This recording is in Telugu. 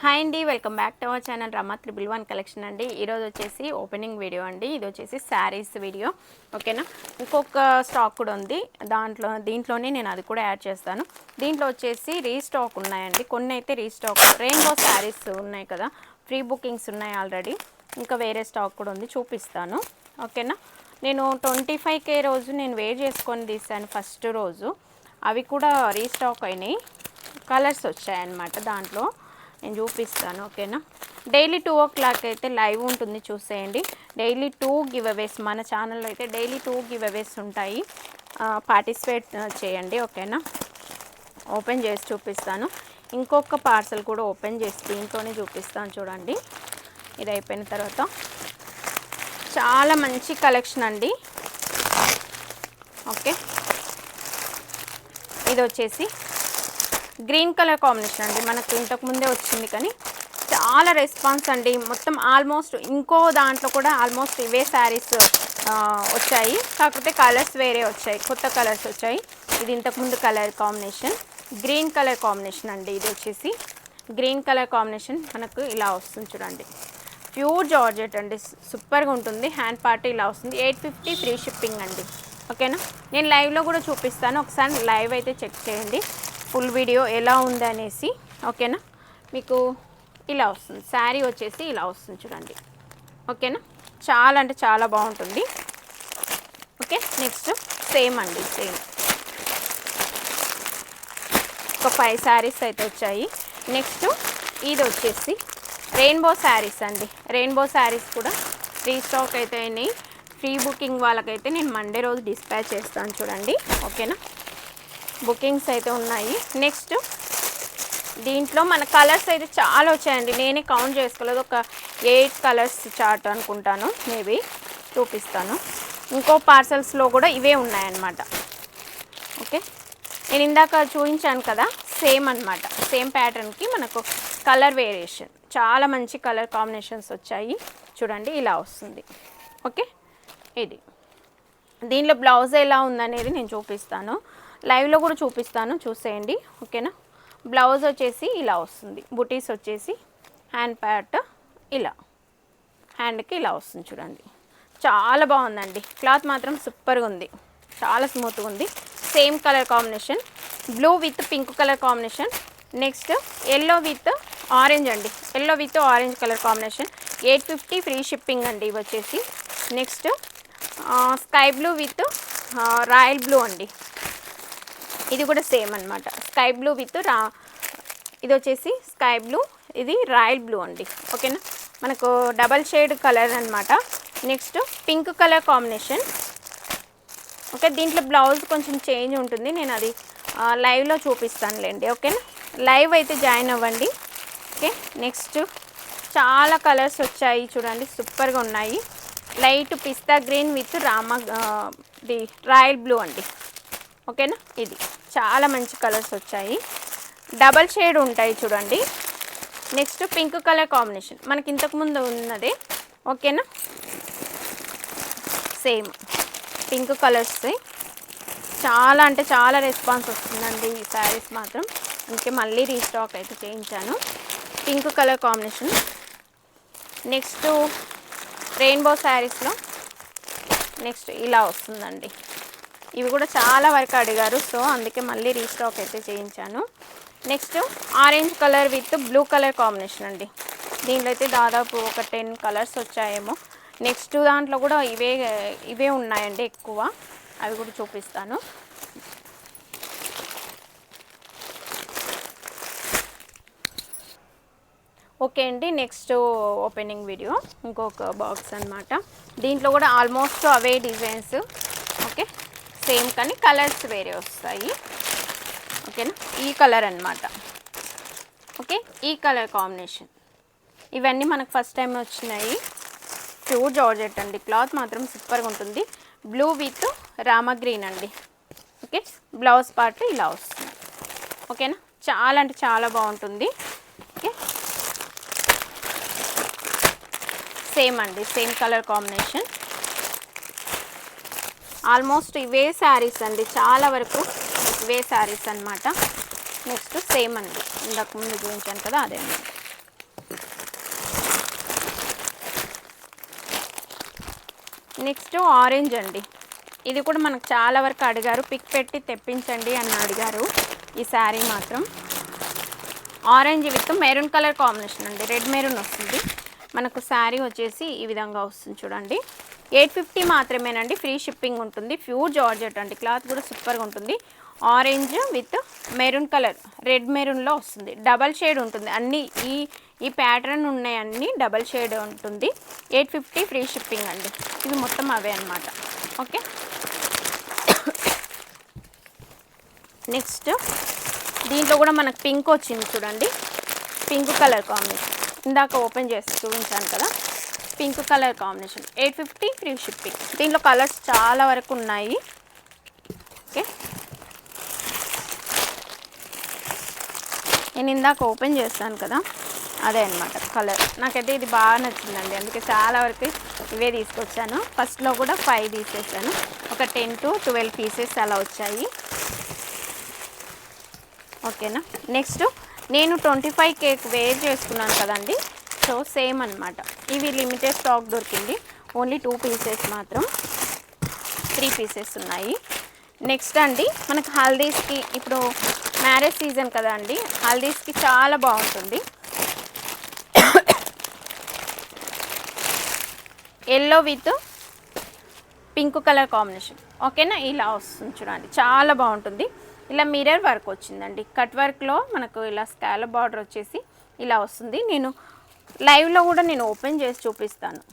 హాయ్ అండి, welcome back to our channel Rama 111 collection అండి. ఈరోజు వచ్చేసి ఓపెనింగ్ వీడియో అండి. ఇది వచ్చేసి శారీస్ వీడియో, ఓకేనా. ఇంకొక స్టాక్ కూడా ఉంది, దీంట్లోనే నేను అది కూడా యాడ్ చేస్తాను. దీంట్లో వచ్చేసి రీస్టాక్ ఉన్నాయండి, కొన్ని అయితే రీస్టాక్ రెయిన్బో శారీస్ ఉన్నాయి కదా, ఫ్రీ బుకింగ్స్ ఉన్నాయి ఆల్రెడీ. ఇంకా వేరే స్టాక్ కూడా ఉంది, చూపిస్తాను, ఓకేనా. నేను 25K రోజు నేను వేర్ చేసుకొని తీసాను ఫస్ట్ రోజు, అవి కూడా రీస్టాక్ అయినాయి, కలర్స్ వచ్చాయన్నమాట. దాంట్లో నేను చూపిస్తాను, ఓకేనా. డైలీ 2 o'clock అయితే లైవ్ ఉంటుంది, చూసేయండి. డైలీ 2 గివ్ అవేస్ మన ఛానల్లో అయితే డైలీ 2 గివ్ అవేస్ ఉంటాయి, పార్టిసిపేట్ చేయండి, ఓకేనా. ఓపెన్ చేసి చూపిస్తాను. ఇంకొక పార్సల్ కూడా ఓపెన్ చేసి దీంతోనే చూపిస్తాను, చూడండి. ఇది అయిపోయిన తర్వాత చాలా మంచి కలెక్షన్ అండి, ఓకే. ఇది వచ్చేసి గ్రీన్ కలర్ కాంబినేషన్ అండి, మనకు ఇంతకుముందే వచ్చింది కానీ చాలా రెస్పాన్స్ అండి. మొత్తం ఆల్మోస్ట్ ఇంకో దాంట్లో కూడా ఆల్మోస్ట్ ఇవే శారీస్ వచ్చాయి, కాకపోతే కలర్స్ వేరే వచ్చాయి, కొత్త కలర్స్ వచ్చాయి. ఇది ఇంతకుముందు colour combination, green colour combination అండి. ఇది వచ్చేసి గ్రీన్ కలర్ కాంబినేషన్ మనకు ఇలా వస్తుంది, చూడండి. ప్యూర్ జార్జెట్ అండి, సూపర్గా ఉంటుంది. హ్యాండ్ పార్ట్ ఇలా వస్తుంది, 850 ఫ్రీ షిప్పింగ్ అండి, ఓకేనా. నేను లైవ్లో కూడా చూపిస్తాను, ఒకసారి లైవ్ అయితే చెక్ చేయండి, ఫుల్ వీడియో ఎలా ఉంది అనేసి, ఓకేనా. మీకు ఇలా వస్తుంది, శారీ వచ్చేసి ఇలా వస్తుంది, చూడండి, ఓకేనా. చాలా అంటే చాలా బాగుంటుంది, ఓకే. నెక్స్ట్ సేమ్ అండి, సేమ్ ఒక 5 శారీస్ అయితే వచ్చాయి. నెక్స్ట్ ఇది వచ్చేసి రెయిన్బో శారీస్ అండి. రెయిన్బో శారీస్ కూడా రీస్టాక్ అయితే అయినాయి. ఫ్రీ బుకింగ్ వాళ్ళకైతే నేను మండే రోజు డిస్పాచ్ చేస్తాను, చూడండి, ఓకేనా. బుకింగ్స్ అయితే ఉన్నాయి. నెక్స్ట్ దీంట్లో మన కలర్స్ అయితే చాలా వచ్చాయండి, నేనే కౌంట్ చేసుకోలేదు, ఒక 8 కలర్స్ చార్ట్ అనుకుంటాను, మేబీ చూపిస్తాను. ఇంకో పార్సల్స్లో కూడా ఇవే ఉన్నాయన్నమాట, ఓకే. నేను ఇందాక చూపించాను కదా, సేమ్ అన్నమాట, సేమ్ ప్యాటర్న్కి మనకు కలర్ వేరియేషన్, చాలా మంచి కలర్ కాంబినేషన్స్ వచ్చాయి, చూడండి, ఇలా వస్తుంది, ఓకే. ఇది దీనిలో బ్లౌజ్ ఎలా ఉందనేది నేను చూపిస్తాను, లైవ్లో కూడా చూపిస్తాను, చూసేయండి, ఓకేనా. బ్లౌజ్ వచ్చేసి ఇలా వస్తుంది, బుటీస్ వచ్చేసి హ్యాండ్ ప్యాట్ ఇలా హ్యాండ్కి ఇలా వస్తుంది, చూడండి. చాలా బాగుందండి, క్లాత్ మాత్రం సూపర్గా ఉంది, చాలా స్మూత్గా ఉంది. Same colour combination, blue with pink colour combination. Next yellow with orange అండి, yellow with orange colour combination, 850 free shipping అండి ఇవి వచ్చేసి. Next sky blue with royal blue అండి, ఇది కూడా సేమ్ అనమాట, స్కై బ్లూ విత్ ఇది వచ్చేసి స్కై బ్లూ, ఇది రాయల్ బ్లూ అండి, ఓకేనా. మనకు డబల్ షేడ్ కలర్ అనమాట. Next pink colour combination, okay. దీంట్లో బ్లౌజ్ కొంచెం చేంజ్ ఉంటుంది, నేను అది లైవ్లో చూపిస్తానులేండి, ఓకేనా. లైవ్ అయితే జాయిన్ అవ్వండి, ఓకే. నెక్స్ట్ చాలా కలర్స్ వచ్చాయి, చూడండి, సూపర్గా ఉన్నాయి. Light pista green with the royal blue అండి, ఓకేనా. ఇది చాలా మంచి కలర్స్ వచ్చాయి, డబల్ షేడ్ ఉంటాయి, చూడండి. నెక్స్ట్ పింక్ కలర్ కాంబినేషన్ మనకి ఇంతకుముందు ఉన్నదే, ఓకేనా. సేమ్ పింక్ కలర్స్, చాలా అంటే చాలా రెస్పాన్స్ వస్తుందండి ఈ శారీస్ మాత్రం, అందుకే మళ్ళీ రీస్టాక్ అయితే చేయించాను. Pink colour combination. Next rainbow శారీస్లో నెక్స్ట్ ఇలా వస్తుందండి, ఇవి కూడా చాలా వరకు అడిగారు, సో అందుకే మళ్ళీ రీస్టాక్ అయితే చేయించాను. Next orange colour with blue colour combination అండి, దీంట్లో అయితే దాదాపు ఒక 10 కలర్స్ వచ్చాయేమో. నెక్స్ట్ దాంట్లో కూడా ఇవే ఉన్నాయండి ఎక్కువ, అవి కూడా చూపిస్తాను. ఓకే అండి, నెక్స్ట్ ఓపెనింగ్ వీడియో ఇంకొక బాక్స్ అనమాట. దీంట్లో కూడా ఆల్మోస్ట్ అవే డిజైన్స్, ఓకే, సేమ్ కానీ కలర్స్ వేరే వస్తాయి, ఓకేనా. ఈ కలర్ అనమాట, ఓకే, ఈ కలర్ కాంబినేషన్. ఇవన్నీ మనకు ఫస్ట్ టైం వచ్చినాయి, ప్యూర్ జార్జెట్ అండి, క్లాత్ మాత్రం సూపర్గా ఉంటుంది. బ్లూ విత్ రామా గ్రీన్ అండి, ఓకే. బ్లౌజ్ పార్ట్ ఇలా వస్తుంది, ఓకేనా. చాలా అంటే చాలా బాగుంటుంది, ఓకే. సేమ్ అండి, సేమ్ కలర్ కాంబినేషన్, ఆల్మోస్ట్ ఇవే శారీస్ అండి, చాలా వరకు ఇవే శారీస్ అనమాట. నెక్స్ట్ సేమ్ అండి, ఇందాక ముందు చూపించాను కదా, అదే అండి. నెక్స్ట్ ఆరెంజ్ అండి. ఇది కూడా మనకు చాలా వరకు అడిగారు, పిక్ పెట్టి తెప్పించండి అని అడిగారు. ఈ శారీ మాత్రం orange with maroon colour combination అండి, రెడ్ మెరూన్ వస్తుంది మనకు. శారీ వచ్చేసి ఈ విధంగా వస్తుంది చూడండి. 850 మాత్రమేనండి, ఫ్రీ షిప్పింగ్ ఉంటుంది. ప్యూర్ జార్జెట్ అండి, క్లాత్ కూడా సూపర్గా ఉంటుంది. Orange with maroon colour, red మెరూన్లో వస్తుంది. డబల్ షేడ్ ఉంటుంది అన్నీ. ఈ ప్యాటర్న్ ఉన్నాయి అన్నీ డబల్ షేడ్ ఉంటుంది. 850 ఫ్రీ షిప్పింగ్ అండి. ఇది మొత్తం అవే అన్నమాట. ఓకే, నెక్స్ట్ దీంట్లో కూడా మనకు పింక్ వచ్చింది చూడండి. పింక్ కలర్ కాంబినేషన్ ఇందాక ఓపెన్ చేసి చూపించాను కదా, pink colour combination. 850 free shipping. దీంట్లో కలర్స్ చాలా వరకు ఉన్నాయి. ఓకే, నేను ఇందాక ఓపెన్ చేస్తాను కదా, అదే అనమాట కలర్. నాకైతే ఇది బాగా నచ్చిందండి, అందుకే చాలా వరకు ఇవే తీసుకొచ్చాను. ఫస్ట్లో కూడా 5 తీసేసాను, ఒక 10 to 12 పీసెస్ అలా వచ్చాయి. ఓకేనా, నెక్స్ట్ నేను 25 కేక్ వేర్ చేసుకున్నాను కదండి, సో సేమ్ అనమాట. ఇవి లిమిటెడ్ స్టాక్ దొరికింది, ఓన్లీ 2 పీసెస్ మాత్రం, 3 పీసెస్ ఉన్నాయి. నెక్స్ట్ అండి మనకు హల్దీస్కి, ఇప్పుడు మ్యారేజ్ సీజన్ కదా అండి, హల్దీస్కి చాలా బాగుంటుంది. Yellow with pink colour combination. ఓకేనా, ఇలా వస్తుంది చూడండి, చాలా బాగుంటుంది. ఇలా మిర్రర్ వర్క్ వచ్చిందండి, కట్ వర్క్లో మనకు ఇలా స్కాలప్ బార్డర్ వచ్చేసి ఇలా వస్తుంది. నేను లైవ్లో కూడా నేను ఓపెన్ చేసి చూపిస్తాను.